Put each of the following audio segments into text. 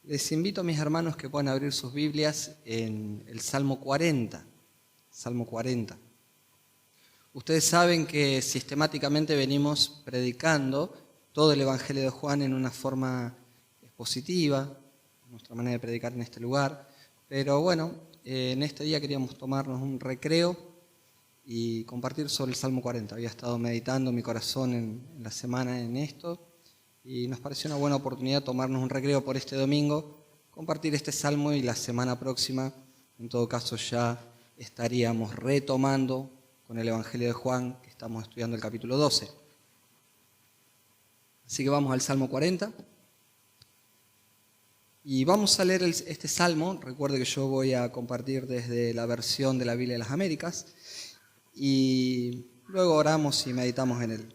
Les invito a mis hermanos que puedan abrir sus Biblias en el Salmo 40. Salmo 40. Ustedes saben que sistemáticamente venimos predicando todo el Evangelio de Juan en una forma expositiva, nuestra manera de predicar en este lugar. Pero bueno, en este día queríamos tomarnos un recreo y compartir sobre el Salmo 40. Había estado meditando en mi corazón en la semana en esto y nos pareció una buena oportunidad tomarnos un recreo por este domingo, compartir este Salmo y la semana próxima, en todo caso ya estaríamos retomando con el Evangelio de Juan, que estamos estudiando el capítulo 12. Así que vamos al Salmo 40. Y vamos a leer este Salmo. Recuerde que yo voy a compartir desde la versión de la Biblia de las Américas. Y luego oramos y meditamos en él.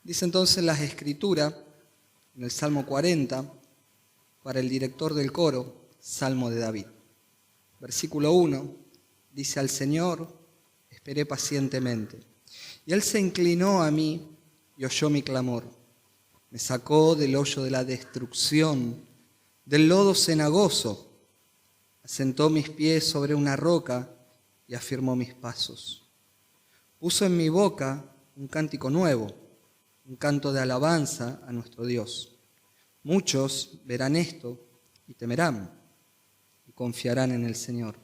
Dice entonces las Escrituras, en el Salmo 40, para el director del coro, Salmo de David. Versículo 1, dice: al Señor esperé pacientemente, y Él se inclinó a mí y oyó mi clamor. Me sacó del hoyo de la destrucción, del lodo cenagoso. Asentó mis pies sobre una roca y afirmó mis pasos. Puso en mi boca un cántico nuevo, un canto de alabanza a nuestro Dios. Muchos verán esto y temerán y confiarán en el Señor.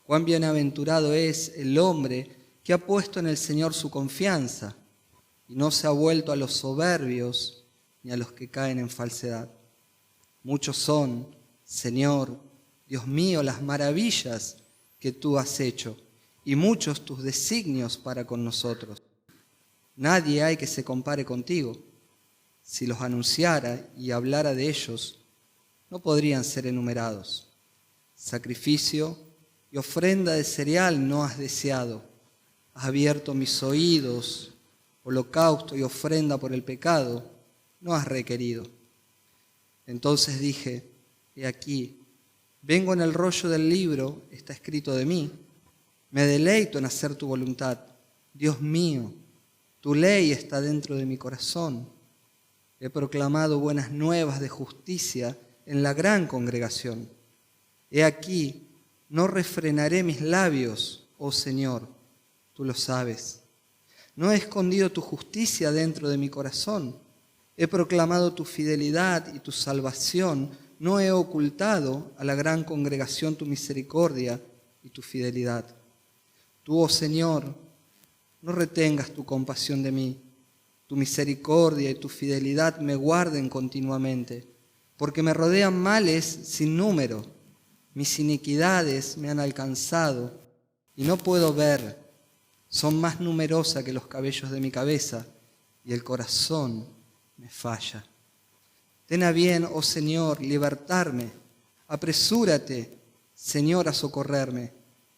Cuán bienaventurado es el hombre que ha puesto en el Señor su confianza y no se ha vuelto a los soberbios ni a los que caen en falsedad. Muchos son, Señor, Dios mío, las maravillas que tú has hecho y muchos tus designios para con nosotros. Nadie hay que se compare contigo. Si los anunciara y hablara de ellos, no podrían ser enumerados. Sacrificio y ofrenda de cereal no has deseado. Has abierto mis oídos. Holocausto y ofrenda por el pecado no has requerido. Entonces dije: he aquí, vengo, en el rollo del libro está escrito de mí. Me deleito en hacer tu voluntad. Dios mío, tu ley está dentro de mi corazón. He proclamado buenas nuevas de justicia en la gran congregación. He aquí, no refrenaré mis labios, oh Señor, tú lo sabes. No he escondido tu justicia dentro de mi corazón. He proclamado tu fidelidad y tu salvación. No he ocultado a la gran congregación tu misericordia y tu fidelidad. Tú, oh Señor, no retengas tu compasión de mí. Tu misericordia y tu fidelidad me guarden continuamente, porque me rodean males sin número. Mis iniquidades me han alcanzado y no puedo ver. Son más numerosas que los cabellos de mi cabeza y el corazón me falla. Ten a bien, oh Señor, libertarme. Apresúrate, Señor, a socorrerme.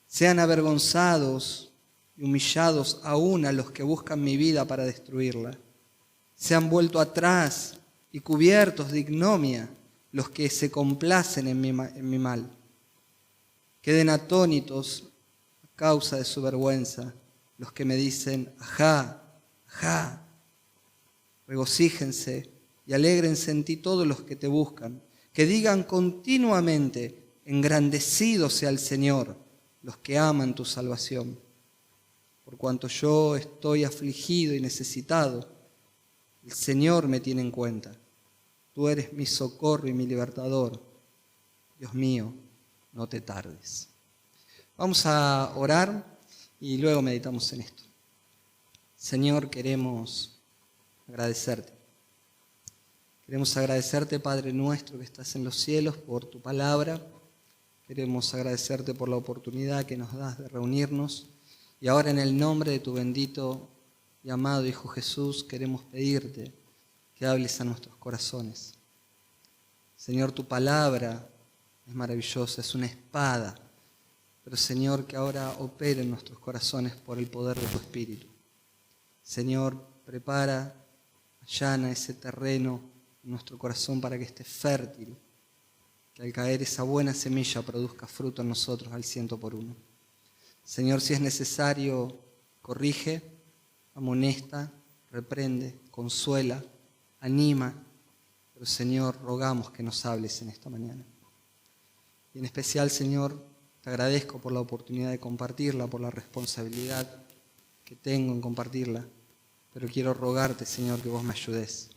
Sean avergonzados y humillados aún a los que buscan mi vida para destruirla. Se han vuelto atrás y cubiertos de ignominia los que se complacen en mi mal. Queden atónitos a causa de su vergüenza los que me dicen: ajá, ajá. Regocíjense y alégrense en ti todos los que te buscan. Que digan continuamente: engrandecido sea el Señor, los que aman tu salvación. Por cuanto yo estoy afligido y necesitado, el Señor me tiene en cuenta. Tú eres mi socorro y mi libertador. Dios mío, no te tardes. Vamos a orar y luego meditamos en esto. Señor, queremos agradecerte. Queremos agradecerte, Padre nuestro que estás en los cielos, por tu palabra. Queremos agradecerte por la oportunidad que nos das de reunirnos. Y ahora, en el nombre de tu bendito y amado Hijo Jesús, queremos pedirte que hables a nuestros corazones. Señor, tu palabra es maravillosa, es una espada. Pero, Señor, que ahora opere en nuestros corazones por el poder de tu Espíritu. Señor, prepara, allana ese terreno en nuestro corazón para que esté fértil, que al caer esa buena semilla produzca fruto en nosotros al 100%. Señor, si es necesario, corrige, amonesta, reprende, consuela, anima, pero Señor, rogamos que nos hables en esta mañana. Y en especial, Señor, te agradezco por la oportunidad de compartirla, por la responsabilidad que tengo en compartirla, pero quiero rogarte, Señor, que vos me ayudes,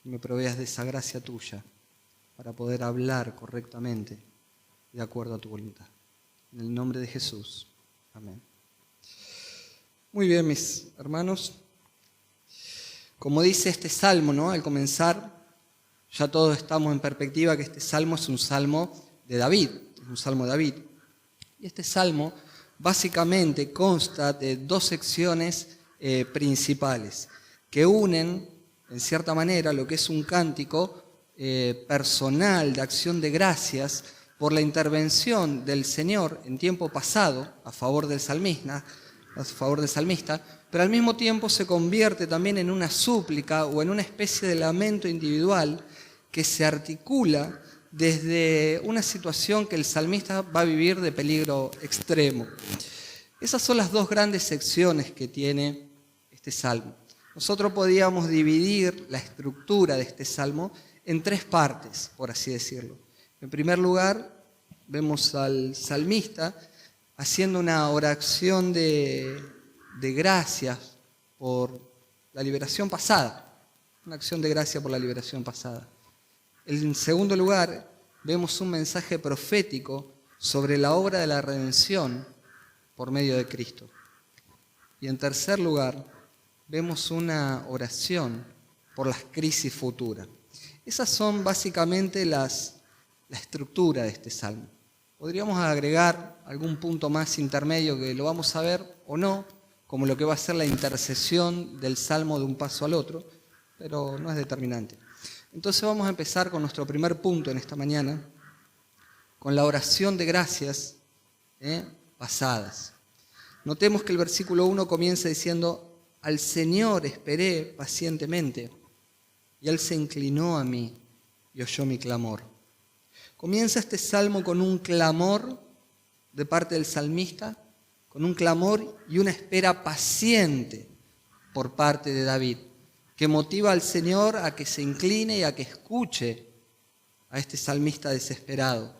que me proveas de esa gracia tuya para poder hablar correctamente de acuerdo a tu voluntad. En el nombre de Jesús. Amén. Muy bien, mis hermanos. Como dice este salmo, ¿no? Al comenzar, ya todos estamos en perspectiva que este salmo es un salmo de David, es un salmo de David. Y este salmo básicamente consta de dos secciones principales que unen, en cierta manera, lo que es un cántico personal de acción de gracias por la intervención del Señor en tiempo pasado a favor del salmista, pero al mismo tiempo se convierte también en una súplica o en una especie de lamento individual que se articula desde una situación que el salmista va a vivir de peligro extremo. Esas son las dos grandes secciones que tiene este salmo. Nosotros podíamos dividir la estructura de este salmo en tres partes, por así decirlo. En primer lugar, vemos al salmista haciendo una oración de gracias por la liberación pasada, una acción de gracia por la liberación pasada. En segundo lugar, vemos un mensaje profético sobre la obra de la redención por medio de Cristo. Y en tercer lugar, vemos una oración por las crisis futuras. Esas son básicamente la estructura de este salmo. Podríamos agregar algún punto más intermedio que lo vamos a ver o no, como lo que va a ser la intercesión del salmo de un paso al otro, pero no es determinante. Entonces vamos a empezar con nuestro primer punto en esta mañana, con la oración de gracias pasadas. Notemos que el versículo 1 comienza diciendo: al Señor esperé pacientemente, y Él se inclinó a mí y oyó mi clamor. Comienza este salmo con un clamor de parte del salmista, con un clamor y una espera paciente por parte de David, que motiva al Señor a que se incline y a que escuche a este salmista desesperado.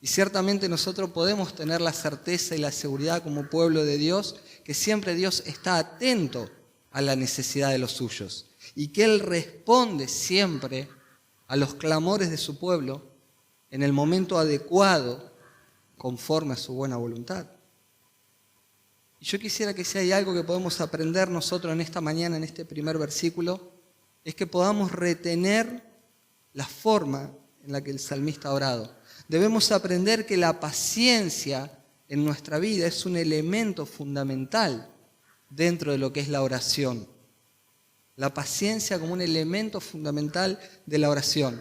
Y ciertamente nosotros podemos tener la certeza y la seguridad como pueblo de Dios que siempre Dios está atento a la necesidad de los suyos y que Él responde siempre a los clamores de su pueblo en el momento adecuado conforme a su buena voluntad. Y yo quisiera que si hay algo que podemos aprender nosotros en esta mañana, en este primer versículo, es que podamos retener la forma en la que el salmista ha orado. Debemos aprender que la paciencia en nuestra vida es un elemento fundamental dentro de lo que es la oración. La paciencia como un elemento fundamental de la oración.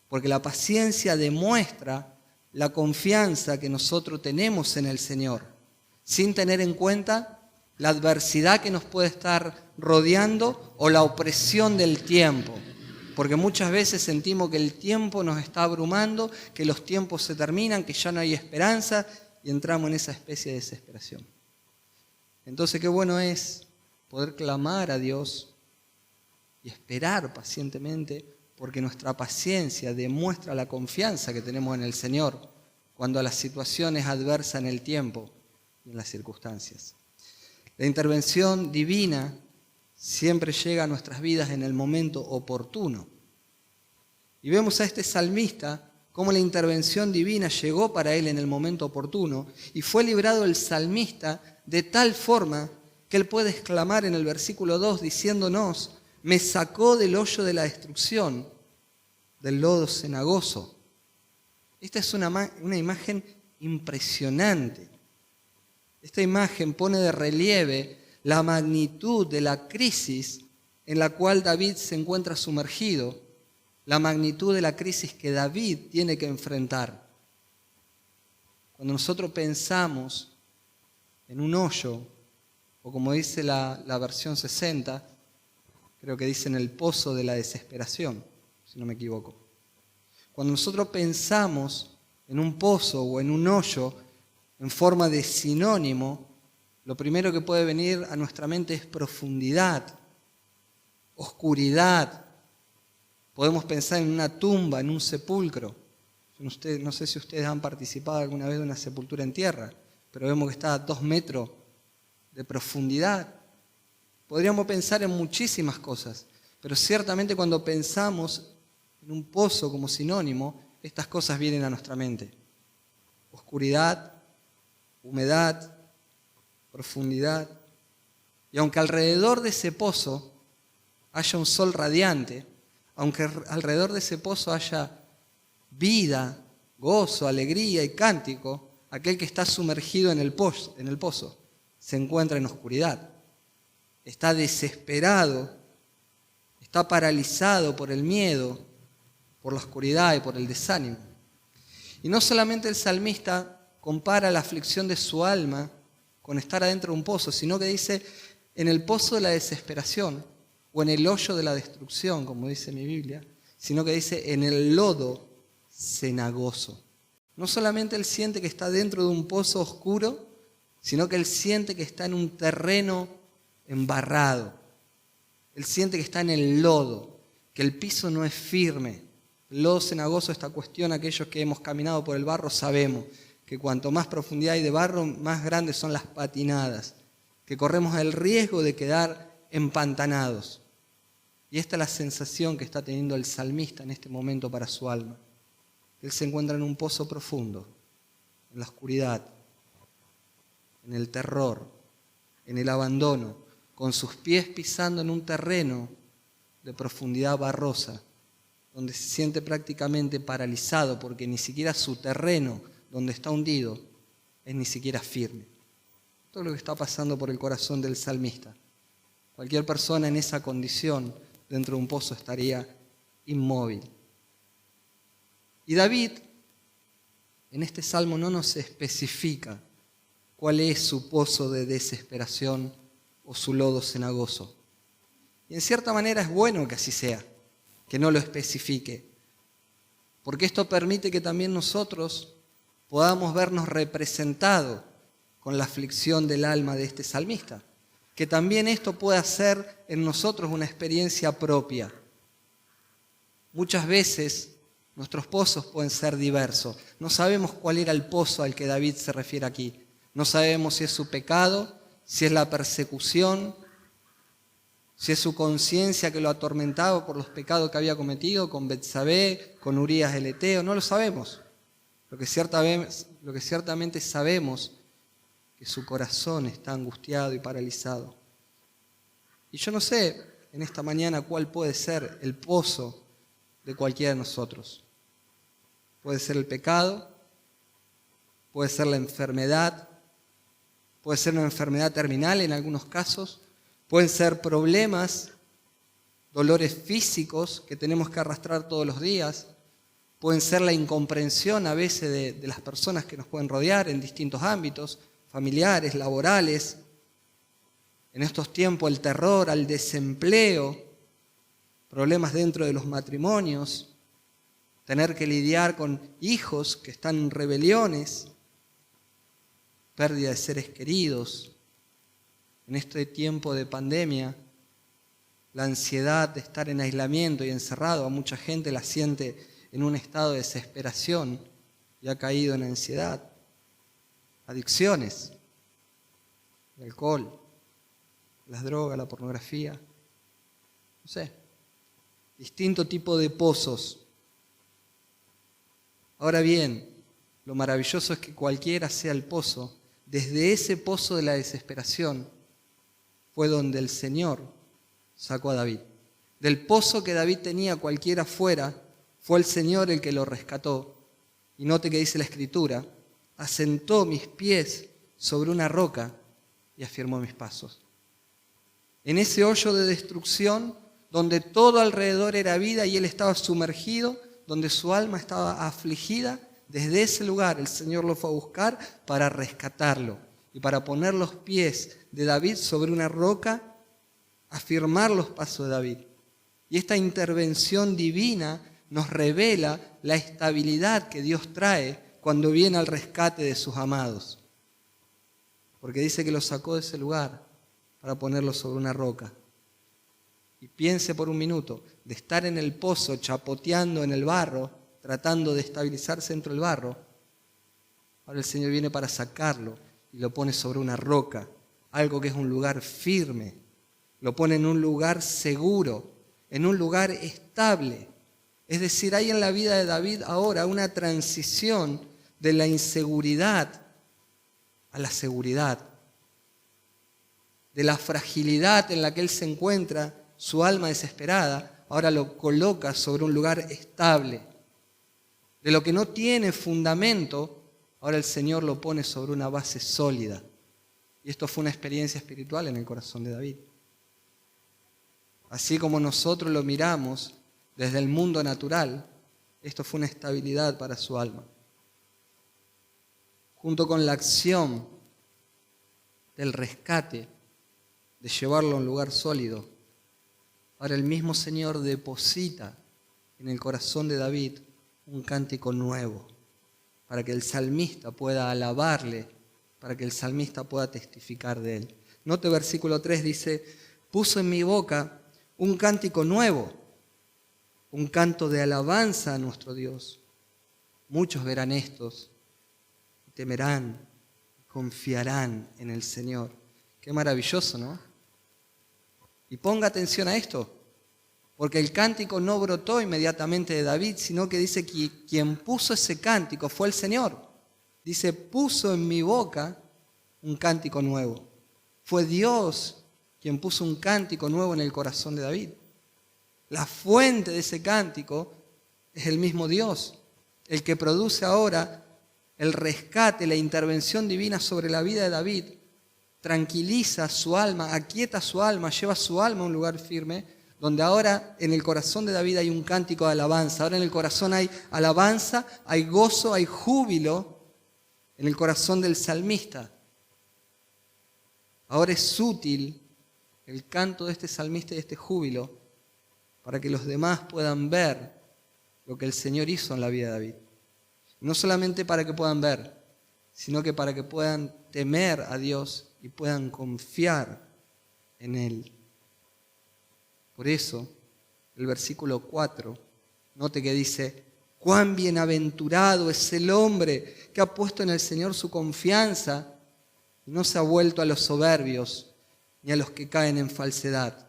Porque la paciencia demuestra la confianza que nosotros tenemos en el Señor, sin tener en cuenta la adversidad que nos puede estar rodeando o la opresión del tiempo. Porque muchas veces sentimos que el tiempo nos está abrumando, que los tiempos se terminan, que ya no hay esperanza y entramos en esa especie de desesperación. Entonces qué bueno es poder clamar a Dios y esperar pacientemente, porque nuestra paciencia demuestra la confianza que tenemos en el Señor cuando la situación es adversa en el tiempo y en las circunstancias. La intervención divina siempre llega a nuestras vidas en el momento oportuno. Y vemos a este salmista cómo la intervención divina llegó para él en el momento oportuno y fue librado el salmista de tal forma que él puede exclamar en el versículo 2 diciéndonos: me sacó del hoyo de la destrucción, del lodo cenagoso. Esta es una imagen impresionante. Esta imagen pone de relieve la magnitud de la crisis en la cual David se encuentra sumergido, la magnitud de la crisis que David tiene que enfrentar. Cuando nosotros pensamos en un hoyo, o como dice la versión 60, creo que dice en el pozo de la desesperación, si no me equivoco. Cuando nosotros pensamos en un pozo o en un hoyo en forma de sinónimo, lo primero que puede venir a nuestra mente es profundidad, oscuridad, Podemos pensar en una tumba, en un sepulcro. No sé si ustedes han participado alguna vez de una sepultura en tierra, pero vemos que está a 2 metros de profundidad. Podríamos pensar en muchísimas cosas, pero ciertamente cuando pensamos en un pozo como sinónimo, estas cosas vienen a nuestra mente. Oscuridad, humedad, profundidad. Y aunque alrededor de ese pozo haya un sol radiante, aunque alrededor de ese pozo haya vida, gozo, alegría y cántico, aquel que está sumergido en el pozo se encuentra en oscuridad. Está desesperado, está paralizado por el miedo, por la oscuridad y por el desánimo. Y no solamente el salmista compara la aflicción de su alma con estar adentro de un pozo, sino que dice en el pozo de la desesperación o en el hoyo de la destrucción, como dice mi Biblia, sino que dice en el lodo cenagoso. No solamente él siente que está dentro de un pozo oscuro, sino que él siente que está en un terreno embarrado. Él siente que está en el lodo, que el piso no es firme. El lodo cenagoso, esta cuestión, aquellos que hemos caminado por el barro sabemos que cuanto más profundidad hay de barro, más grandes son las patinadas, que corremos el riesgo de quedar empantanados. Y esta es la sensación que está teniendo el salmista en este momento para su alma. Él se encuentra en un pozo profundo, en la oscuridad, en el terror, en el abandono, con sus pies pisando en un terreno de profundidad barrosa, donde se siente prácticamente paralizado porque ni siquiera su terreno donde está hundido es ni siquiera firme. Todo lo que está pasando por el corazón del salmista. Cualquier persona en esa condición dentro de un pozo estaría inmóvil. Y David en este salmo no nos especifica cuál es su pozo de desesperación o su lodo cenagoso. Y en cierta manera es bueno que así sea, que no lo especifique, porque esto permite que también nosotros podamos vernos representados con la aflicción del alma de este salmista, que también esto pueda ser en nosotros una experiencia propia. Muchas veces nuestros pozos pueden ser diversos. No sabemos cuál era el pozo al que David se refiere aquí. No sabemos si es su pecado, si es la persecución, si es su conciencia que lo atormentaba por los pecados que había cometido con Betsabé, con Urías el Eteo. No lo sabemos. Lo que ciertamente sabemos que su corazón está angustiado y paralizado. Y yo no sé en esta mañana cuál puede ser el pozo de cualquiera de nosotros. Puede ser el pecado, puede ser la enfermedad, puede ser una enfermedad terminal en algunos casos, pueden ser problemas, dolores físicos que tenemos que arrastrar todos los días, pueden ser la incomprensión a veces de las personas que nos pueden rodear en distintos ámbitos, familiares, laborales. En estos tiempos el terror al desempleo, problemas dentro de los matrimonios, tener que lidiar con hijos que están en rebeliones, pérdida de seres queridos. En este tiempo de pandemia, la ansiedad de estar en aislamiento y encerrado, a mucha gente la siente en un estado de desesperación y ha caído en ansiedad. Adicciones, el alcohol, las drogas, la pornografía, no sé, distinto tipo de pozos. Ahora bien, lo maravilloso es que cualquiera sea el pozo, desde ese pozo de la desesperación fue donde el Señor sacó a David. Del pozo que David tenía cualquiera fuera, fue el Señor el que lo rescató. Y note que dice la Escritura, asentó mis pies sobre una roca y afirmó mis pasos. En ese hoyo de destrucción, donde todo alrededor era vida y él estaba sumergido, donde su alma estaba afligida, desde ese lugar el Señor lo fue a buscar para rescatarlo y para poner los pies de David sobre una roca, afirmar los pasos de David. Y esta intervención divina nos revela la estabilidad que Dios trae cuando viene al rescate de sus amados. Porque dice que los sacó de ese lugar para ponerlos sobre una roca. y piense por un minuto, de estar en el pozo chapoteando en el barro, tratando de estabilizarse dentro del barro, ahora el Señor viene para sacarlo y lo pone sobre una roca, algo que es un lugar firme, lo pone en un lugar seguro, en un lugar estable. Es decir, hay en la vida de David ahora una transición de la inseguridad a la seguridad, de la fragilidad en la que él se encuentra, su alma desesperada, ahora lo coloca sobre un lugar estable. De lo que no tiene fundamento, ahora el Señor lo pone sobre una base sólida. Y esto fue una experiencia espiritual en el corazón de David. Así como nosotros lo miramos desde el mundo natural, esto fue una estabilidad para su alma. Junto con la acción del rescate, de llevarlo a un lugar sólido, ahora el mismo Señor deposita en el corazón de David un cántico nuevo, para que el salmista pueda alabarle, para que el salmista pueda testificar de él. Note versículo 3, dice, puso en mi boca un cántico nuevo, un canto de alabanza a nuestro Dios. Muchos verán estos, temerán, confiarán en el Señor. Qué maravilloso, ¿no? Y ponga atención a esto, porque el cántico no brotó inmediatamente de David, sino que dice que quien puso ese cántico fue el Señor. Dice, puso en mi boca un cántico nuevo. Fue Dios quien puso un cántico nuevo en el corazón de David. La fuente de ese cántico es el mismo Dios, el que produce ahora el rescate, la intervención divina sobre la vida de David, tranquiliza su alma, aquieta su alma, lleva su alma a un lugar firme, donde ahora en el corazón de David hay un cántico de alabanza. Ahora en el corazón hay alabanza, hay gozo, hay júbilo en el corazón del salmista. Ahora es útil el canto de este salmista y este júbilo para que los demás puedan ver lo que el Señor hizo en la vida de David. No solamente para que puedan ver, sino que para que puedan temer a Dios y puedan confiar en Él. Por eso, el versículo 4, note que dice, cuán bienaventurado es el hombre que ha puesto en el Señor su confianza y no se ha vuelto a los soberbios ni a los que caen en falsedad.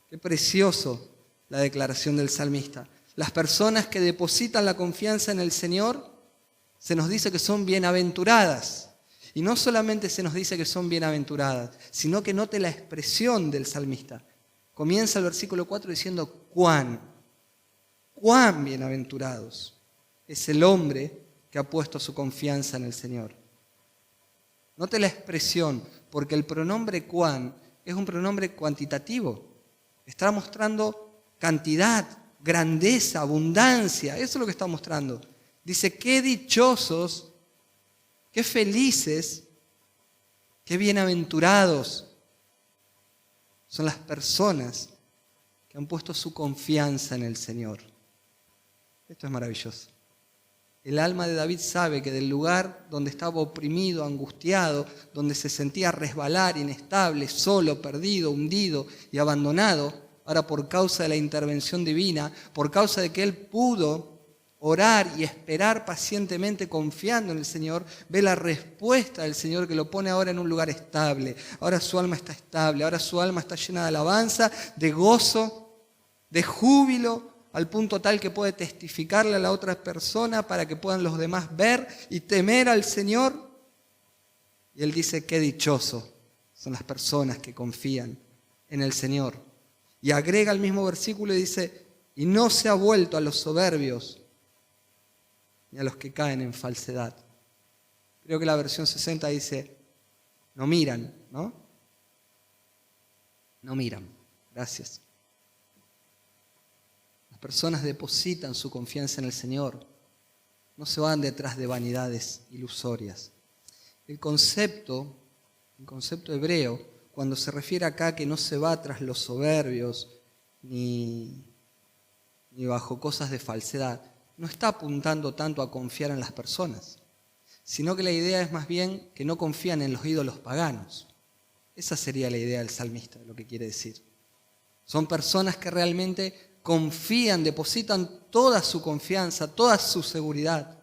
Qué precioso la declaración del salmista. Las personas que depositan la confianza en el Señor, se nos dice que son bienaventuradas. Y no solamente se nos dice que son bienaventuradas, sino que note la expresión del salmista. Comienza el versículo 4 diciendo, cuán bienaventurados es el hombre que ha puesto su confianza en el Señor. Note la expresión, porque el pronombre cuán es un pronombre cuantitativo. Está mostrando cantidad, grandeza, abundancia. Eso es lo que está mostrando. Dice, qué dichosos, qué felices, qué bienaventurados son las personas que han puesto su confianza en el Señor. Esto es maravilloso. El alma de David sabe que del lugar donde estaba oprimido, angustiado, donde se sentía resbalar, inestable, solo, perdido, hundido y abandonado, ahora por causa de la intervención divina, por causa de que él pudo orar y esperar pacientemente confiando en el Señor, ve la respuesta del Señor que lo pone ahora en un lugar estable. Ahora su alma está estable, ahora su alma está llena de alabanza, de gozo, de júbilo, al punto tal que puede testificarle a la otra persona para que puedan los demás ver y temer al Señor. Y él dice, qué dichoso son las personas que confían en el Señor. Y agrega el mismo versículo y dice, y no se ha vuelto a los soberbios ni a los que caen en falsedad. Creo que la versión 60 dice, no miran, ¿no? No miran. Gracias. Las personas depositan su confianza en el Señor. No se van detrás de vanidades ilusorias. El concepto hebreo, cuando se refiere acá que no se va tras los soberbios ni bajo cosas de falsedad, no está apuntando tanto a confiar en las personas, sino que la idea es más bien que no confían en los ídolos paganos. Esa sería la idea del salmista, lo que quiere decir. Son personas que realmente confían, depositan toda su confianza, toda su seguridad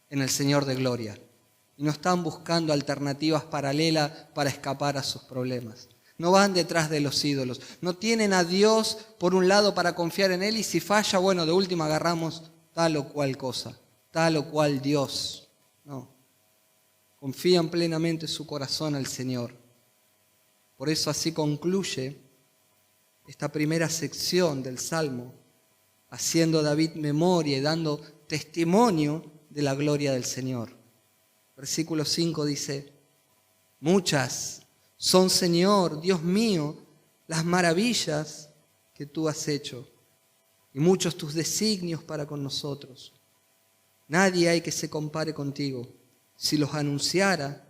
en el Señor de gloria. Y no están buscando alternativas paralelas para escapar a sus problemas. No van detrás de los ídolos. No tienen a Dios por un lado para confiar en Él y si falla, bueno, de última agarramos tal o cual cosa, tal o cual Dios. No. Confían plenamente su corazón al Señor. Por eso así concluye esta primera sección del Salmo, haciendo David memoria y dando testimonio de la gloria del Señor. Versículo 5 dice, muchas son, Señor, Dios mío, las maravillas que tú has hecho y muchos tus designios para con nosotros. Nadie hay que se compare contigo. Si los anunciara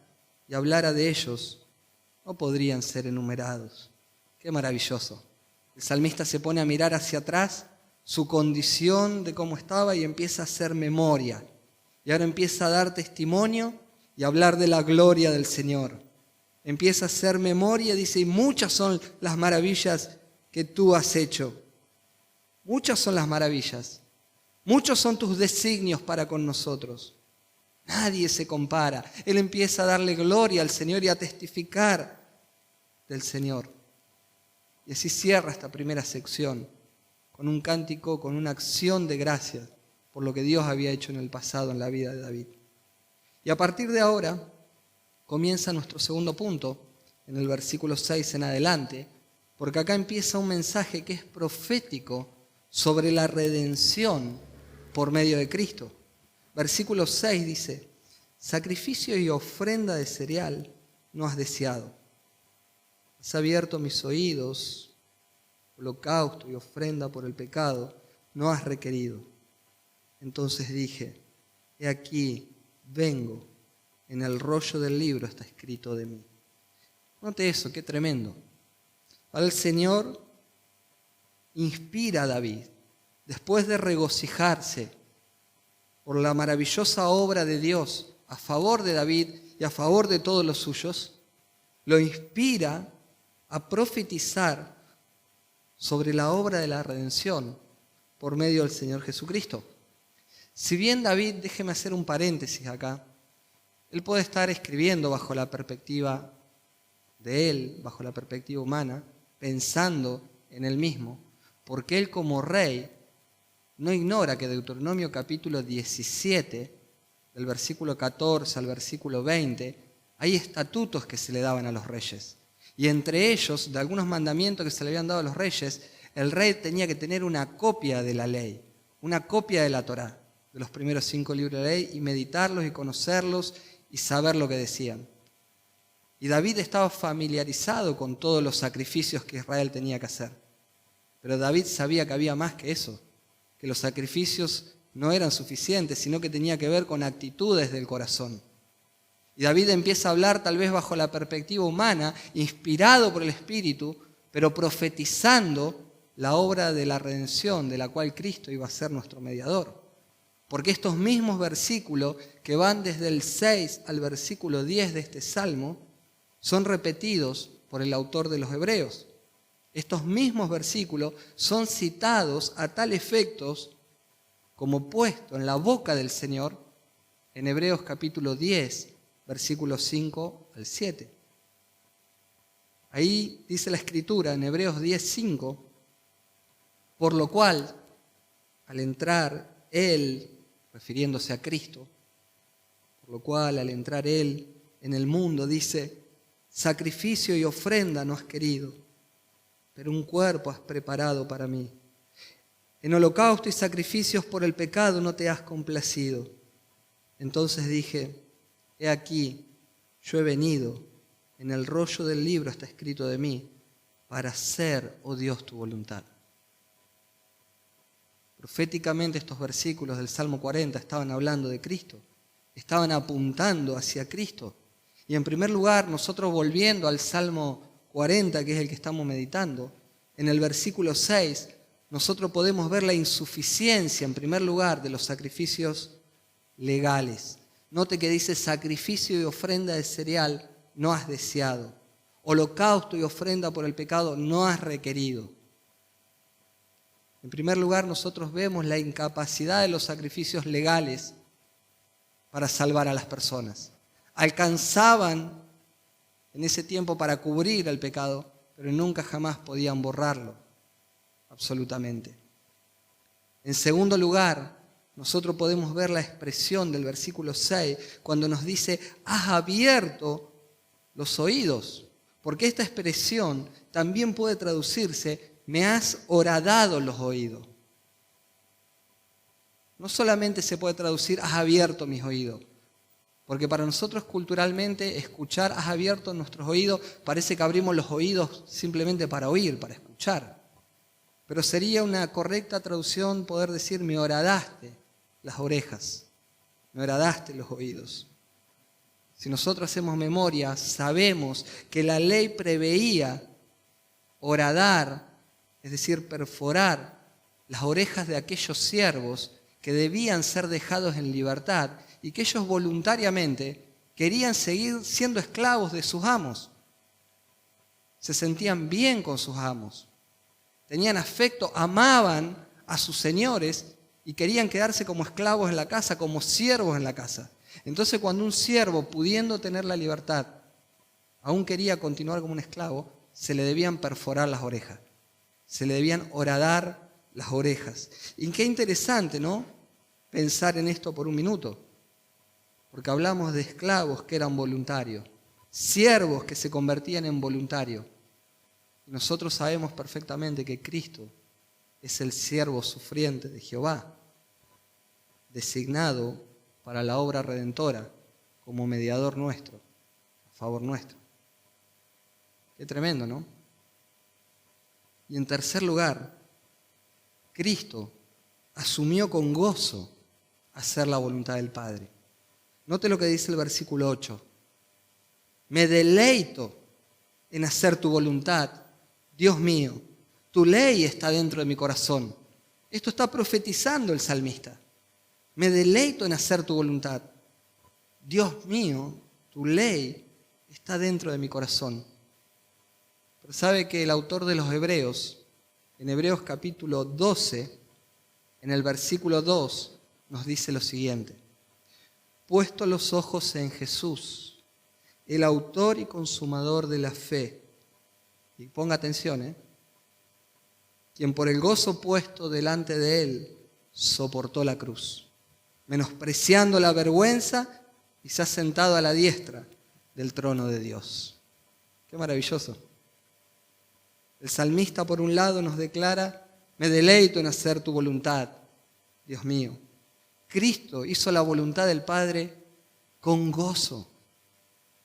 y hablara de ellos, no podrían ser enumerados. Qué maravilloso. El salmista se pone a mirar hacia atrás su condición de cómo estaba y empieza a hacer memoria. Y ahora empieza a dar testimonio y a hablar de la gloria del Señor. Empieza a hacer memoria, dice, y muchas son las maravillas que tú has hecho. Muchas son las maravillas. Muchos son tus designios para con nosotros. Nadie se compara. Él empieza a darle gloria al Señor y a testificar del Señor. Y así cierra esta primera sección con un cántico, con una acción de gracias por lo que Dios había hecho en el pasado en la vida de David. Y a partir de ahora comienza nuestro segundo punto, en el versículo 6 en adelante, porque acá empieza un mensaje que es profético sobre la redención por medio de Cristo. Versículo 6 dice, sacrificio y ofrenda de cereal no has deseado. Has abierto mis oídos, holocausto y ofrenda por el pecado no has requerido. Entonces dije, he aquí, vengo, en el rollo del libro está escrito de mí. Note eso, qué tremendo. Ahora el Señor inspira a David, después de regocijarse por la maravillosa obra de Dios a favor de David y a favor de todos los suyos, lo inspira a profetizar sobre la obra de la redención por medio del Señor Jesucristo. Si bien David, déjeme hacer un paréntesis acá, él puede estar escribiendo bajo la perspectiva de él, bajo la perspectiva humana, pensando en él mismo, porque él como rey no ignora que Deuteronomio capítulo 17, del versículo 14 al versículo 20, hay estatutos que se le daban a los reyes. Y entre ellos, de algunos mandamientos que se le habían dado a los reyes, el rey tenía que tener una copia de la ley, una copia de la Torá, de los primeros 5 libros de la ley, y meditarlos y conocerlos y saber lo que decían. Y David estaba familiarizado con todos los sacrificios que Israel tenía que hacer. Pero David sabía que había más que eso, que los sacrificios no eran suficientes, sino que tenía que ver con actitudes del corazón. Y David empieza a hablar tal vez bajo la perspectiva humana, inspirado por el Espíritu, pero profetizando la obra de la redención de la cual Cristo iba a ser nuestro mediador. Porque estos mismos versículos que van desde el 6 al versículo 10 de este Salmo son repetidos por el autor de los Hebreos. Estos mismos versículos son citados a tal efectos como puesto en la boca del Señor en Hebreos capítulo 10, versículos 5 al 7. Ahí dice la Escritura en Hebreos 10, 5, por lo cual, al entrar Él, refiriéndose a Cristo, por lo cual al entrar Él en el mundo, dice, sacrificio y ofrenda no has querido, pero un cuerpo has preparado para mí. En holocausto y sacrificios por el pecado no te has complacido. Entonces dije, he aquí, yo he venido, en el rollo del libro está escrito de mí, para hacer, oh Dios, tu voluntad. Proféticamente estos versículos del Salmo 40 estaban hablando de Cristo, estaban apuntando hacia Cristo. Y en primer lugar, nosotros volviendo al Salmo 40, que es el que estamos meditando, en el versículo 6, nosotros podemos ver la insuficiencia, en primer lugar, de los sacrificios legales. Note que dice sacrificio y ofrenda de cereal no has deseado. Holocausto y ofrenda por el pecado no has requerido. En primer lugar, nosotros vemos la incapacidad de los sacrificios legales para salvar a las personas. Alcanzaban en ese tiempo para cubrir el pecado, pero nunca jamás podían borrarlo, absolutamente. En segundo lugar, nosotros podemos ver la expresión del versículo 6 cuando nos dice, has abierto los oídos, porque esta expresión también puede traducirse, me has horadado los oídos. No solamente se puede traducir, has abierto mis oídos, porque para nosotros culturalmente escuchar, has abierto nuestros oídos, parece que abrimos los oídos simplemente para oír, para escuchar. Pero sería una correcta traducción poder decir, me horadaste las orejas, me horadaste los oídos. Si nosotros hacemos memoria, sabemos que la ley preveía horadar, es decir, perforar las orejas de aquellos siervos que debían ser dejados en libertad y que ellos voluntariamente querían seguir siendo esclavos de sus amos. Se sentían bien con sus amos, tenían afecto, amaban a sus señores y querían quedarse como esclavos en la casa, como siervos en la casa. Entonces, cuando un siervo, pudiendo tener la libertad, aún quería continuar como un esclavo, se le debían perforar las orejas, se le debían horadar las orejas. Y qué interesante, ¿no?, pensar en esto por un minuto, porque hablamos de esclavos que eran voluntarios, siervos que se convertían en voluntarios. Y nosotros sabemos perfectamente que Cristo es el siervo sufriente de Jehová, designado para la obra redentora como mediador nuestro, a favor nuestro. Qué tremendo, ¿no? Y en tercer lugar, Cristo asumió con gozo hacer la voluntad del Padre. Note lo que dice el versículo 8. Me deleito en hacer tu voluntad, Dios mío. Tu ley está dentro de mi corazón. Esto está profetizando el salmista. Me deleito en hacer tu voluntad. Dios mío, tu ley está dentro de mi corazón. Pero sabe que el autor de los Hebreos, en Hebreos capítulo 12, en el versículo 2, nos dice lo siguiente. Puesto los ojos en Jesús, el autor y consumador de la fe. Y ponga atención, quien por el gozo puesto delante de él soportó la cruz, menospreciando la vergüenza, y se ha sentado a la diestra del trono de Dios. Qué maravilloso. El salmista, por un lado, nos declara, me deleito en hacer tu voluntad, Dios mío. Cristo hizo la voluntad del Padre con gozo,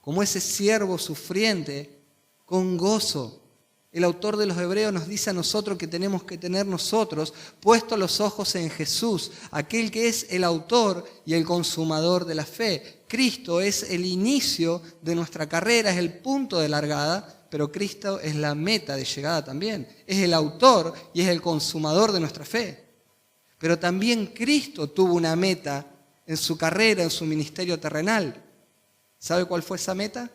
como ese siervo sufriente, con gozo. El autor de los Hebreos nos dice a nosotros que tenemos que tener nosotros puestos los ojos en Jesús, aquel que es el autor y el consumador de la fe. Cristo es el inicio de nuestra carrera, es el punto de largada, pero Cristo es la meta de llegada también. Es el autor y es el consumador de nuestra fe. Pero también Cristo tuvo una meta en su carrera, en su ministerio terrenal. ¿Sabe cuál fue esa meta?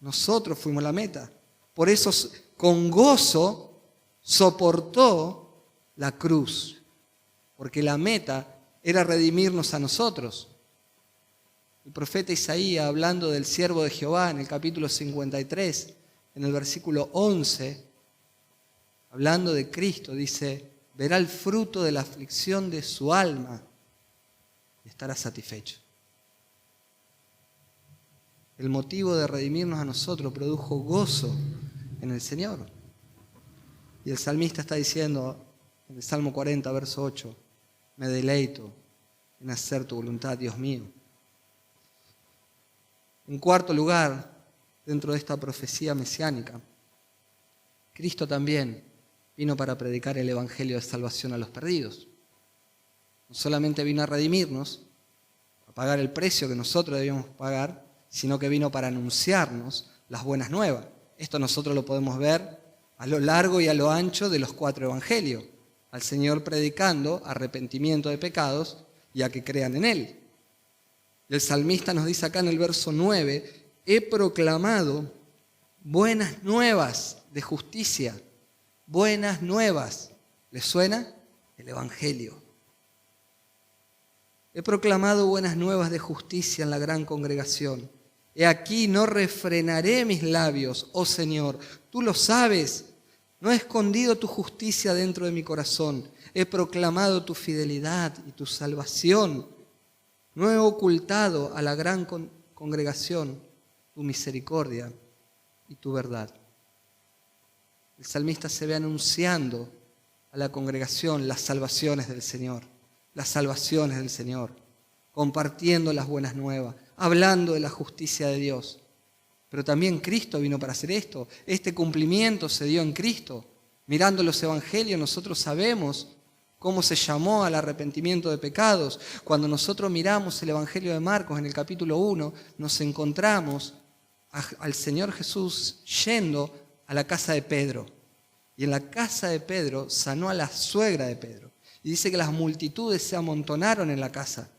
Nosotros fuimos la meta. Por eso, con gozo, soportó la cruz. Porque la meta era redimirnos a nosotros. El profeta Isaías, hablando del siervo de Jehová en el capítulo 53, en el versículo 11, hablando de Cristo, dice, verá el fruto de la aflicción de su alma y estará satisfecho. El motivo de redimirnos a nosotros produjo gozo en el Señor. Y el salmista está diciendo en el Salmo 40, verso 8, me deleito en hacer tu voluntad, Dios mío. En cuarto lugar, dentro de esta profecía mesiánica, Cristo también vino para predicar el evangelio de salvación a los perdidos. No solamente vino a redimirnos, a pagar el precio que nosotros debíamos pagar, sino que vino para anunciarnos las buenas nuevas. Esto nosotros lo podemos ver a lo largo y a lo ancho de los 4 evangelios, al Señor predicando arrepentimiento de pecados y a que crean en Él. El salmista nos dice acá en el verso 9, he proclamado buenas nuevas de justicia. Buenas nuevas. ¿Les suena? el Evangelio. He proclamado buenas nuevas de justicia en la gran congregación. He aquí, no refrenaré mis labios, oh Señor, tú lo sabes. No he escondido tu justicia dentro de mi corazón. He proclamado tu fidelidad y tu salvación. No he ocultado a la gran congregación tu misericordia y tu verdad. El salmista se ve anunciando a la congregación las salvaciones del Señor, compartiendo las buenas nuevas, hablando de la justicia de Dios. Pero también Cristo vino para hacer esto. Este cumplimiento se dio en Cristo. Mirando los evangelios nosotros sabemos cómo se llamó al arrepentimiento de pecados. Cuando nosotros miramos el evangelio de Marcos en el capítulo 1, nos encontramos al Señor Jesús yendo a la casa de Pedro. Y en la casa de Pedro sanó a la suegra de Pedro. Y dice que las multitudes se amontonaron en la casa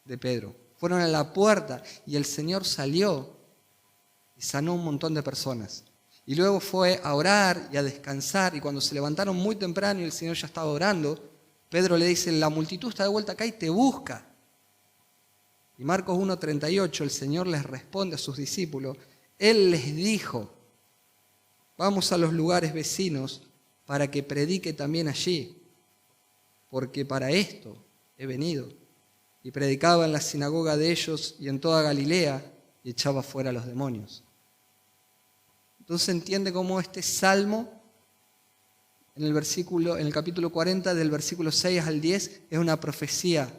de Pedro. Fueron a la puerta y el Señor salió y sanó un montón de personas. Y luego fue a orar y a descansar. Y cuando se levantaron muy temprano y el Señor ya estaba orando, Pedro le dice, la multitud está de vuelta acá y te busca. Y Marcos 1:38, el Señor les responde a sus discípulos. Él les dijo, vamos a los lugares vecinos para que predique también allí, porque para esto he venido. Y predicaba en la sinagoga de ellos y en toda Galilea y echaba fuera a los demonios. Entonces entiende cómo este salmo, en el capítulo 40, del versículo 6 al 10, es una profecía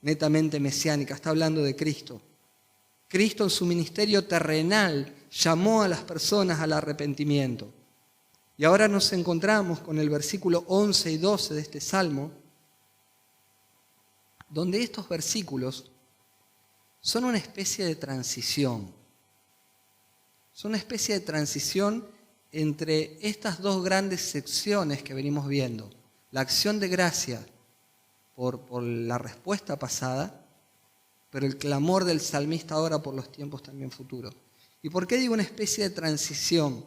netamente mesiánica, está hablando de Cristo. Cristo en su ministerio terrenal llamó a las personas al arrepentimiento. Y ahora nos encontramos con el versículo 11 y 12 de este salmo, donde estos versículos son una especie de transición. Son una especie de transición entre estas dos grandes secciones que venimos viendo. La acción de gracia por la respuesta pasada, pero el clamor del salmista ahora por los tiempos también futuros. ¿Y por qué digo una especie de transición?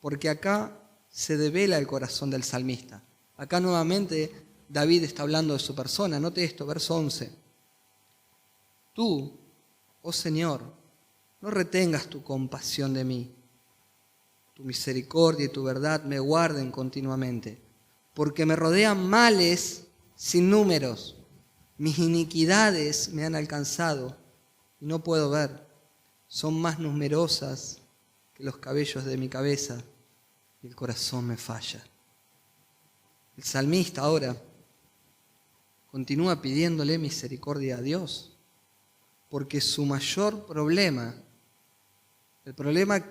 Porque acá se devela el corazón del salmista. Acá nuevamente David está hablando de su persona. Note esto, verso 11. Tú, oh Señor, no retengas tu compasión de mí. Tu misericordia y tu verdad me guarden continuamente, porque me rodean males sin números. Mis iniquidades me han alcanzado y no puedo ver. Son más numerosas que los cabellos de mi cabeza y el corazón me falla. El salmista ahora continúa pidiéndole misericordia a Dios, porque su mayor problema, el problema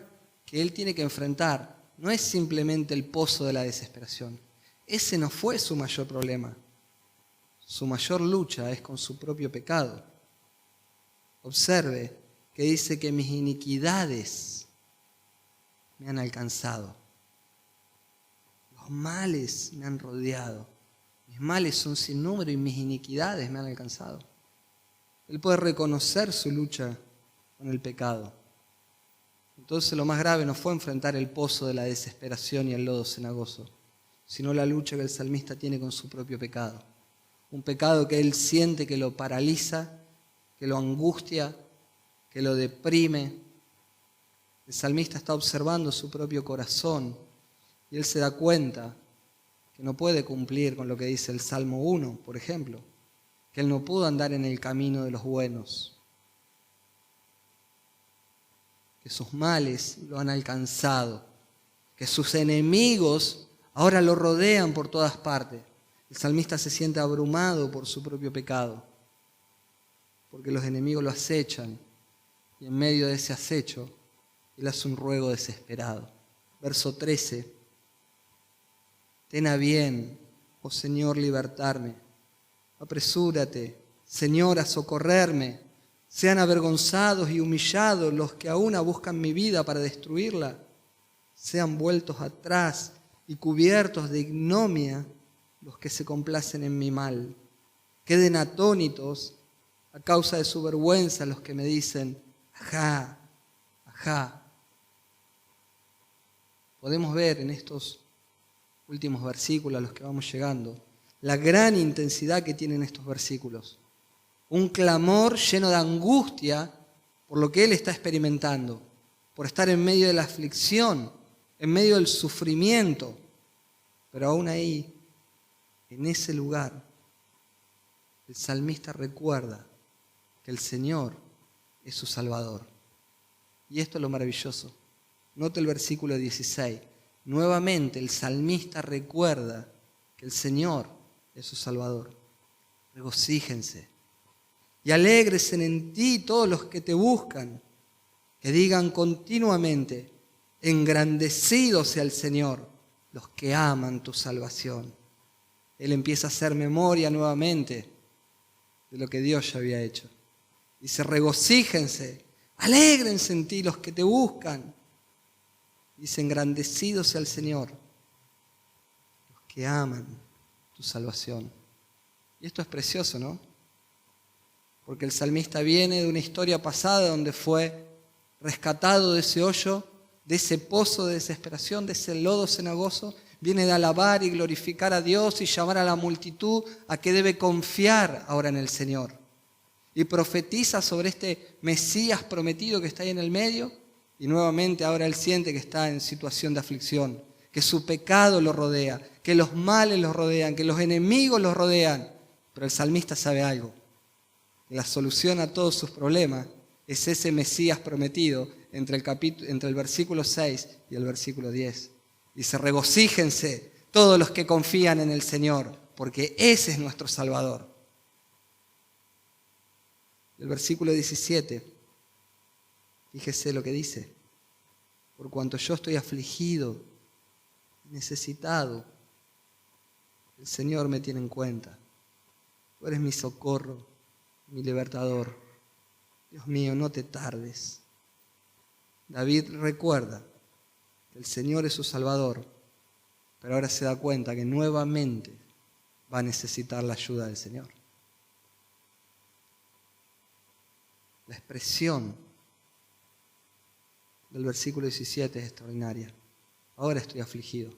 que él tiene que enfrentar, no es simplemente el pozo de la desesperación. Ese no fue su mayor problema. Su mayor lucha es con su propio pecado. Observe que dice que mis iniquidades me han alcanzado. Los males me han rodeado. Mis males son sin número y mis iniquidades me han alcanzado. Él puede reconocer su lucha con el pecado. Entonces lo más grave no fue enfrentar el pozo de la desesperación y el lodo cenagoso, sino la lucha que el salmista tiene con su propio pecado. Un pecado que él siente que lo paraliza, que lo angustia, que lo deprime. El salmista está observando su propio corazón y él se da cuenta que no puede cumplir con lo que dice el Salmo 1, por ejemplo, que él no pudo andar en el camino de los buenos, que sus males lo han alcanzado, que sus enemigos ahora lo rodean por todas partes. El salmista se siente abrumado por su propio pecado, porque los enemigos lo acechan y en medio de ese acecho él hace un ruego desesperado. Verso 13. Ten a bien, oh Señor, libertarme. Apresúrate, Señor, a socorrerme. Sean avergonzados y humillados los que aún buscan mi vida para destruirla. Sean vueltos atrás y cubiertos de ignominia los que se complacen en mi mal. Queden atónitos a causa de su vergüenza los que me dicen, ajá, ajá. Podemos ver en estos últimos versículos a los que vamos llegando, la gran intensidad que tienen estos versículos. Un clamor lleno de angustia por lo que él está experimentando, por estar en medio de la aflicción, en medio del sufrimiento. Pero aún ahí, en ese lugar, el salmista recuerda que el Señor es su Salvador. Y esto es lo maravilloso. Note el versículo 16. Nuevamente el salmista recuerda que el Señor es su Salvador. Regocíjense y alégresen en ti todos los que te buscan, que digan continuamente, engrandecido sea el Señor, los que aman tu salvación. Él empieza a hacer memoria nuevamente de lo que Dios ya había hecho. Dice, regocíjense, alégrense en ti los que te buscan. Dice, engrandecido sea el Señor, los que aman tu salvación. Y esto es precioso, ¿no? Porque el salmista viene de una historia pasada donde fue rescatado de ese hoyo, de ese pozo de desesperación, de ese lodo cenagoso. Viene de alabar y glorificar a Dios y llamar a la multitud a que debe confiar ahora en el Señor. Y profetiza sobre este Mesías prometido que está ahí en el medio. Y nuevamente ahora él siente que está en situación de aflicción, que su pecado lo rodea, que los males los rodean, que los enemigos los rodean. Pero el salmista sabe algo. La solución a todos sus problemas es ese Mesías prometido entre el versículo 6 y el versículo 10. Dice, regocíjense todos los que confían en el Señor, porque ese es nuestro Salvador. El versículo 17, fíjese lo que dice. Por cuanto yo estoy afligido, necesitado, el Señor me tiene en cuenta. Tú eres mi socorro, mi libertador. Dios mío, no te tardes. David recuerda que el Señor es su Salvador, pero ahora se da cuenta que nuevamente va a necesitar la ayuda del Señor. La expresión del versículo 17 es extraordinaria. Ahora estoy afligido,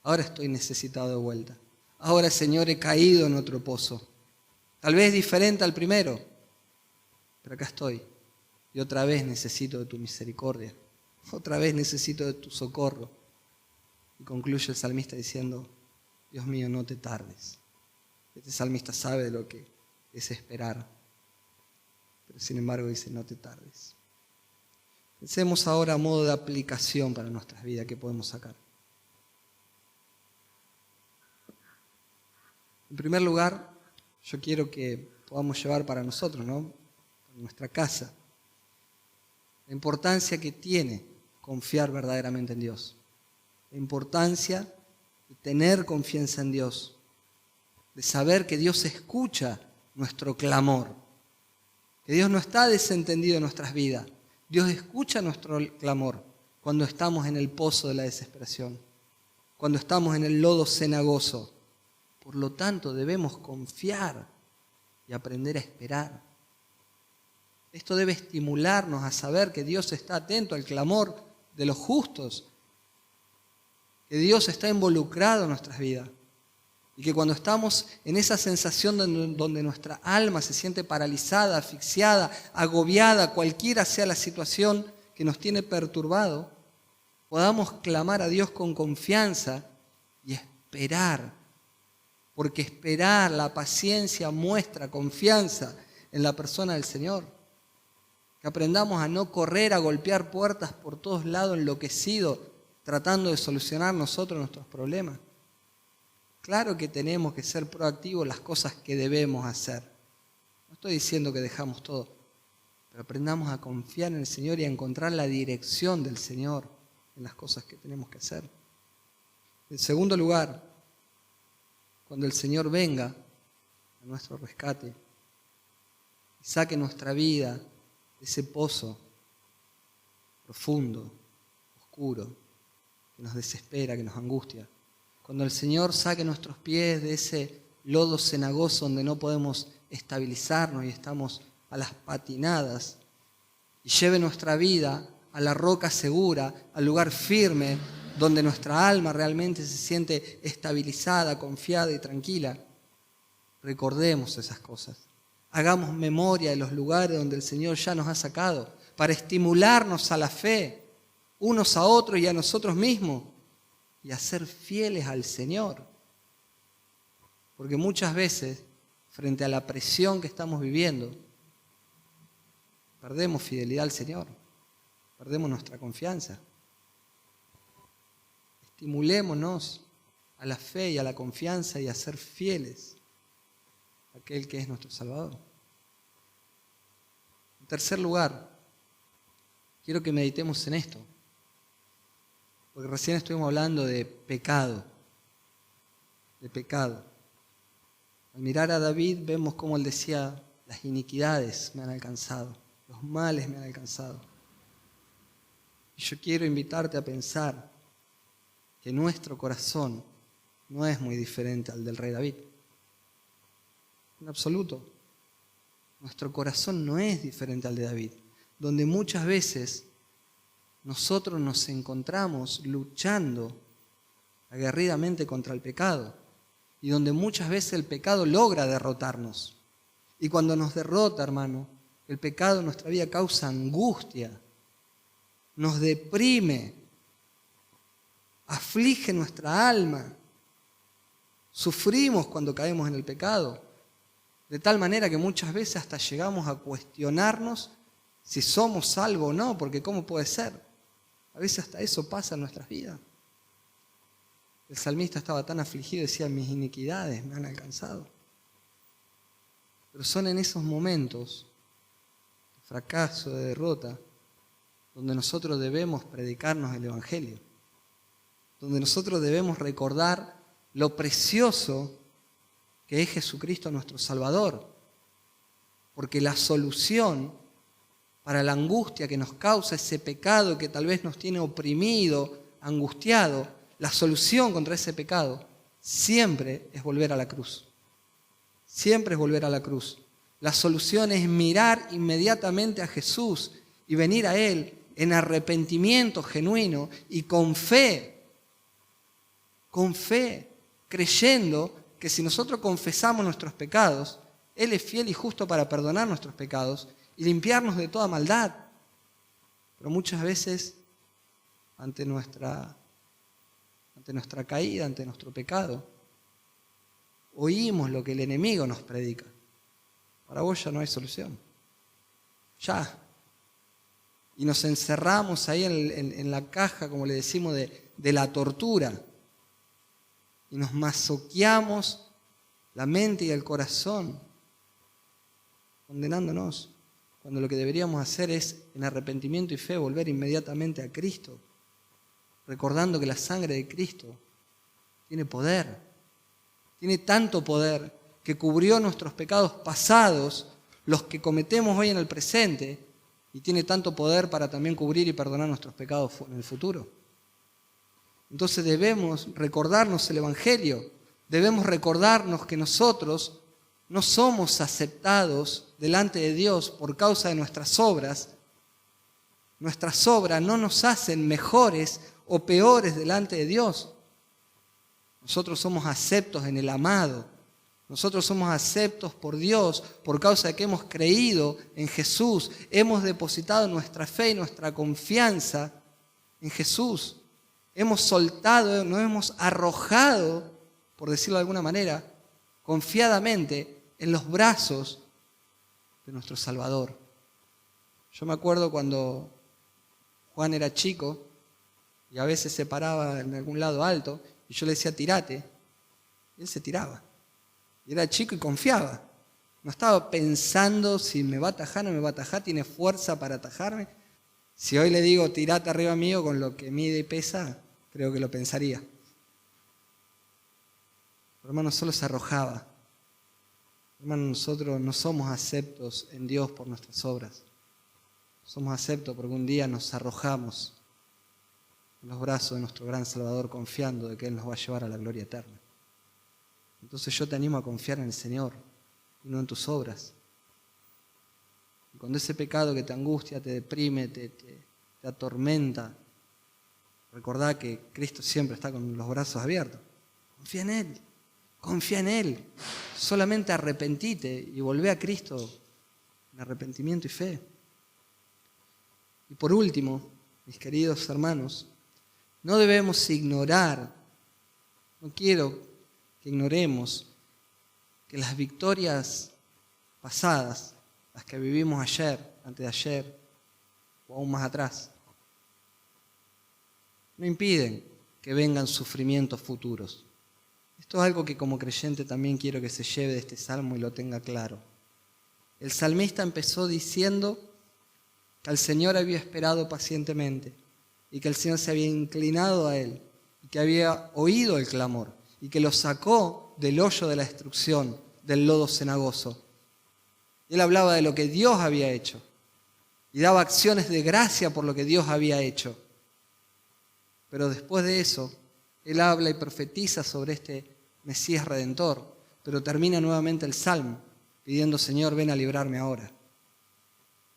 ahora estoy necesitado de vuelta. Ahora, Señor, he caído en otro pozo. Tal vez diferente al primero, pero acá estoy. Y otra vez necesito de tu misericordia. Otra vez necesito de tu socorro. Y concluye el salmista diciendo, Dios mío, no te tardes. Este salmista sabe de lo que es esperar. Pero sin embargo dice, no te tardes. Pensemos ahora a modo de aplicación para nuestras vidas que podemos sacar. En primer lugar, yo quiero que podamos llevar para nosotros, ¿no? Para nuestra casa, la importancia que tiene confiar verdaderamente en Dios. La importancia de tener confianza en Dios, de saber que Dios escucha nuestro clamor, que Dios no está desentendido en nuestras vidas. Dios escucha nuestro clamor cuando estamos en el pozo de la desesperación, cuando estamos en el lodo cenagoso. Por lo tanto, debemos confiar y aprender a esperar. Esto debe estimularnos a saber que Dios está atento al clamor de los justos, que Dios está involucrado en nuestras vidas y que cuando estamos en esa sensación donde nuestra alma se siente paralizada, asfixiada, agobiada, cualquiera sea la situación que nos tiene perturbado, podamos clamar a Dios con confianza y esperar. Porque esperar, la paciencia muestra confianza en la persona del Señor. Que aprendamos a no correr, a golpear puertas por todos lados enloquecidos, tratando de solucionar nosotros nuestros problemas. Claro que tenemos que ser proactivos en las cosas que debemos hacer. No estoy diciendo que dejamos todo, pero aprendamos a confiar en el Señor y a encontrar la dirección del Señor en las cosas que tenemos que hacer. En segundo lugar, cuando el Señor venga a nuestro rescate y saque nuestra vida de ese pozo profundo, oscuro, que nos desespera, que nos angustia. Cuando el Señor saque nuestros pies de ese lodo cenagoso donde no podemos estabilizarnos y estamos a las patinadas y lleve nuestra vida a la roca segura, al lugar firme, donde nuestra alma realmente se siente estabilizada, confiada y tranquila. recordemos esas cosas. Hagamos memoria de los lugares donde el Señor ya nos ha sacado para estimularnos a la fe, unos a otros y a nosotros mismos, y a ser fieles al Señor. Porque muchas veces, frente a la presión que estamos viviendo, perdemos fidelidad al Señor, perdemos nuestra confianza. Estimulémonos a la fe y a la confianza y a ser fieles a aquel que es nuestro Salvador. En tercer lugar, quiero que meditemos en esto, porque recién estuvimos hablando de pecado, Al mirar a David vemos cómo él decía, las iniquidades me han alcanzado, los males me han alcanzado. Y yo quiero invitarte a pensar que nuestro corazón no es muy diferente al del rey David. En absoluto. Nuestro corazón no es diferente al de David, donde muchas veces nosotros nos encontramos luchando aguerridamente contra el pecado y donde muchas veces el pecado logra derrotarnos. Y cuando nos derrota, hermano, el pecado en nuestra vida causa angustia, nos deprime, aflige nuestra alma. Sufrimos cuando caemos en el pecado, de tal manera que muchas veces hasta llegamos a cuestionarnos si somos salvos o no, porque ¿cómo puede ser? A veces hasta eso pasa en nuestras vidas. El salmista estaba tan afligido, decía, mis iniquidades me han alcanzado. Pero son en esos momentos de fracaso, de derrota, donde nosotros debemos predicarnos el Evangelio, donde nosotros debemos recordar lo precioso que es Jesucristo nuestro Salvador, porque la solución para la angustia que nos causa ese pecado que tal vez nos tiene oprimido, angustiado, la solución contra ese pecado siempre es volver a la cruz. Siempre es volver a la cruz. La solución es mirar inmediatamente a Jesús y venir a Él en arrepentimiento genuino y con fe, creyendo que si nosotros confesamos nuestros pecados, Él es fiel y justo para perdonar nuestros pecados y limpiarnos de toda maldad. Pero muchas veces, ante nuestra caída, ante nuestro pecado, oímos lo que el enemigo nos predica. Para vos ya no hay solución. Ya. Y nos encerramos ahí en la caja, como le decimos, de la tortura. Y nos masoqueamos la mente y el corazón, condenándonos, cuando lo que deberíamos hacer es, en arrepentimiento y fe, volver inmediatamente a Cristo, recordando que la sangre de Cristo tiene poder, tiene tanto poder que cubrió nuestros pecados pasados, los que cometemos hoy en el presente, y tiene tanto poder para también cubrir y perdonar nuestros pecados en el futuro. Entonces debemos recordarnos el Evangelio, debemos recordarnos que nosotros no somos aceptados delante de Dios por causa de nuestras obras. Nuestras obras no nos hacen mejores o peores delante de Dios. Nosotros somos aceptos en el amado. Nosotros somos aceptos por Dios por causa de que hemos creído en Jesús. Hemos depositado nuestra fe y nuestra confianza en Jesús. Hemos soltado, nos hemos arrojado, por decirlo de alguna manera, confiadamente en los brazos de nuestro Salvador. Yo me acuerdo cuando Juan era chico y a veces se paraba en algún lado alto y yo le decía, tirate, y él se tiraba. Y era chico y confiaba. No estaba pensando si me va a atajar o no me va a atajar, tiene fuerza para atajarme. Si hoy le digo, tirate arriba mío con lo que mide y pesa, creo que lo pensaría. Pero hermano, solo se arrojaba. Hermano, nosotros no somos aceptos en Dios por nuestras obras. Somos aceptos porque un día nos arrojamos en los brazos de nuestro gran Salvador confiando de que Él nos va a llevar a la gloria eterna. Entonces yo te animo a confiar en el Señor y no en tus obras. Y cuando ese pecado que te angustia, te deprime, te atormenta, recordá que Cristo siempre está con los brazos abiertos. Confía en Él. Confía en Él. Solamente arrepentite y volvé a Cristo en arrepentimiento y fe. Y por último, mis queridos hermanos, no debemos ignorar, no quiero que ignoremos que las victorias pasadas, las que vivimos ayer, antes de ayer o aún más atrás, no impiden que vengan sufrimientos futuros. Esto es algo que como creyente también quiero que se lleve de este salmo y lo tenga claro. El salmista empezó diciendo que al Señor había esperado pacientemente y que el Señor se había inclinado a él y que había oído el clamor y que lo sacó del hoyo de la destrucción, del lodo cenagoso. Él hablaba de lo que Dios había hecho y daba acciones de gracia por lo que Dios había hecho. Pero después de eso, él habla y profetiza sobre este Mesías Redentor, pero termina nuevamente el salmo pidiendo: Señor, ven a librarme ahora.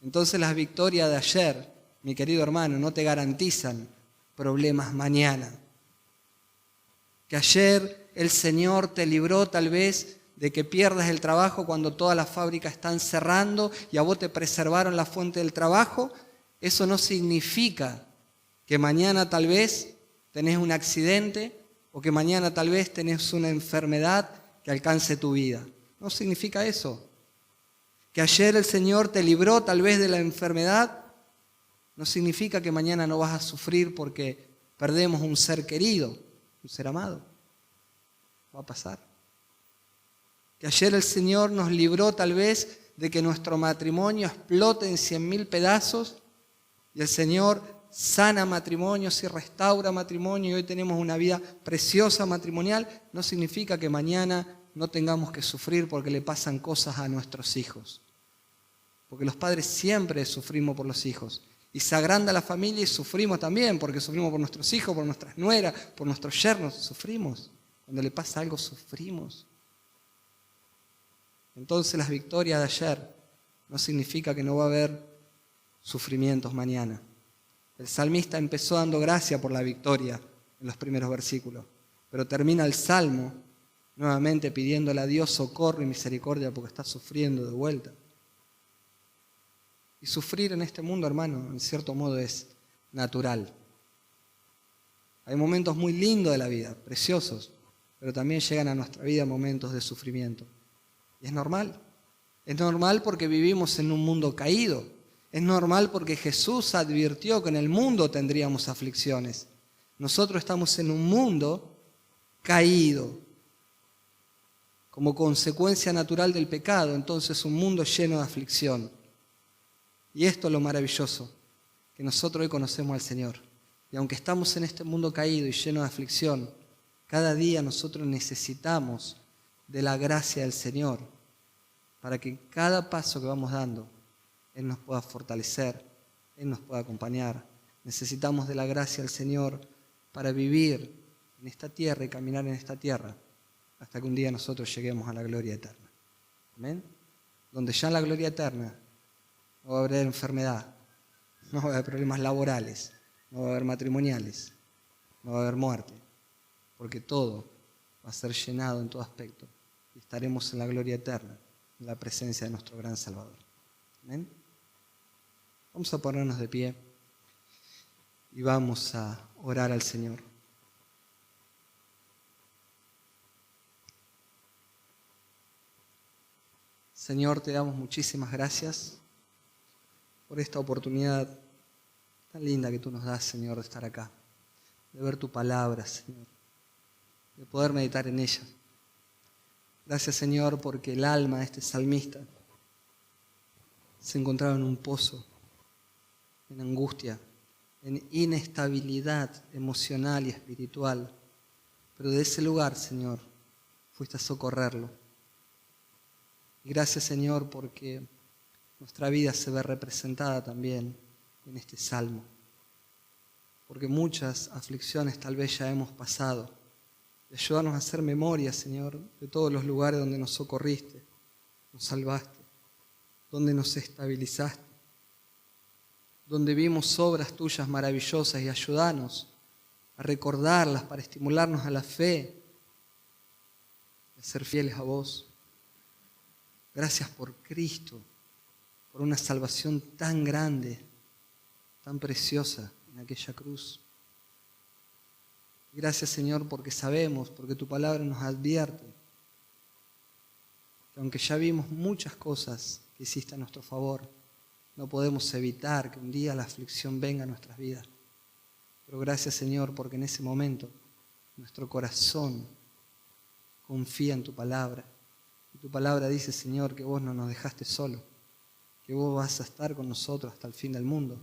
Entonces las victorias de ayer, mi querido hermano, no te garantizan problemas mañana. Que ayer el Señor te libró tal vez de que pierdas el trabajo cuando todas las fábricas están cerrando y a vos te preservaron la fuente del trabajo, eso no significa que mañana tal vez tenés un accidente o que mañana tal vez tenés una enfermedad que alcance tu vida. No significa eso. Que ayer el Señor te libró tal vez de la enfermedad, no significa que mañana no vas a sufrir porque perdemos un ser querido, un ser amado. Va a pasar. Que ayer el Señor nos libró tal vez de que nuestro matrimonio explote en 100.000 pedazos y el Señor sana matrimonios y restaura matrimonio y hoy tenemos una vida preciosa matrimonial, no significa que mañana no tengamos que sufrir porque le pasan cosas a nuestros hijos. Porque los padres siempre sufrimos por los hijos. Y se agranda la familia y sufrimos también, porque sufrimos por nuestros hijos, por nuestras nueras, por nuestros yernos. Sufrimos. Cuando le pasa algo, sufrimos. Entonces las victorias de ayer no significa que no va a haber sufrimientos mañana. El salmista empezó dando gracia por la victoria en los primeros versículos, pero termina el salmo nuevamente pidiéndole a Dios socorro y misericordia porque está sufriendo de vuelta. Y sufrir en este mundo, hermano, en cierto modo es natural. Hay momentos muy lindos de la vida, preciosos, pero también llegan a nuestra vida momentos de sufrimiento. Y es normal. Es normal porque vivimos en un mundo caído. Es normal porque Jesús advirtió que en el mundo tendríamos aflicciones. Nosotros estamos en un mundo caído, como consecuencia natural del pecado, entonces un mundo lleno de aflicción. Y esto es lo maravilloso, que nosotros hoy conocemos al Señor. Y aunque estamos en este mundo caído y lleno de aflicción, cada día nosotros necesitamos de la gracia del Señor para que cada paso que vamos dando, Él nos pueda fortalecer, Él nos pueda acompañar. Necesitamos de la gracia del Señor para vivir en esta tierra y caminar en esta tierra hasta que un día nosotros lleguemos a la gloria eterna. ¿Amén? Donde ya en la gloria eterna no va a haber enfermedad, no va a haber problemas laborales, no va a haber matrimoniales, no va a haber muerte, porque todo va a ser llenado en todo aspecto y estaremos en la gloria eterna, en la presencia de nuestro gran Salvador. ¿Amén? Vamos a ponernos de pie y vamos a orar al Señor. Señor, te damos muchísimas gracias por esta oportunidad tan linda que tú nos das, Señor, de estar acá, de ver tu palabra, Señor, de poder meditar en ella. Gracias, Señor, porque el alma de este salmista se encontraba en un pozo, en angustia, en inestabilidad emocional y espiritual. Pero de ese lugar, Señor, fuiste a socorrerlo. Y gracias, Señor, porque nuestra vida se ve representada también en este salmo. Porque muchas aflicciones tal vez ya hemos pasado. Y ayúdanos a hacer memoria, Señor, de todos los lugares donde nos socorriste, nos salvaste, donde nos estabilizaste, donde vimos obras tuyas maravillosas y ayúdanos a recordarlas para estimularnos a la fe, a ser fieles a vos. Gracias por Cristo, por una salvación tan grande, tan preciosa en aquella cruz. Gracias, Señor, porque sabemos, porque tu palabra nos advierte, que aunque ya vimos muchas cosas que hiciste a nuestro favor, no podemos evitar que un día la aflicción venga a nuestras vidas. Pero gracias, Señor, porque en ese momento nuestro corazón confía en tu palabra. Y tu palabra dice, Señor, que vos no nos dejaste solos, que vos vas a estar con nosotros hasta el fin del mundo.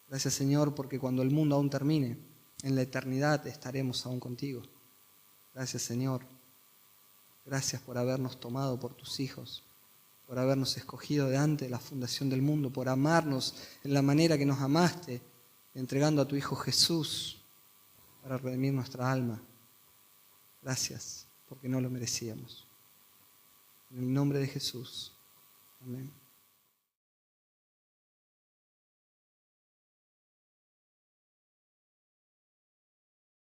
Gracias, Señor, porque cuando el mundo aún termine, en la eternidad estaremos aún contigo. Gracias, Señor. Gracias por habernos tomado por tus hijos, por habernos escogido de antes de la fundación del mundo, por amarnos en la manera que nos amaste, entregando a tu Hijo Jesús para redimir nuestra alma. Gracias, porque no lo merecíamos. En el nombre de Jesús. Amén.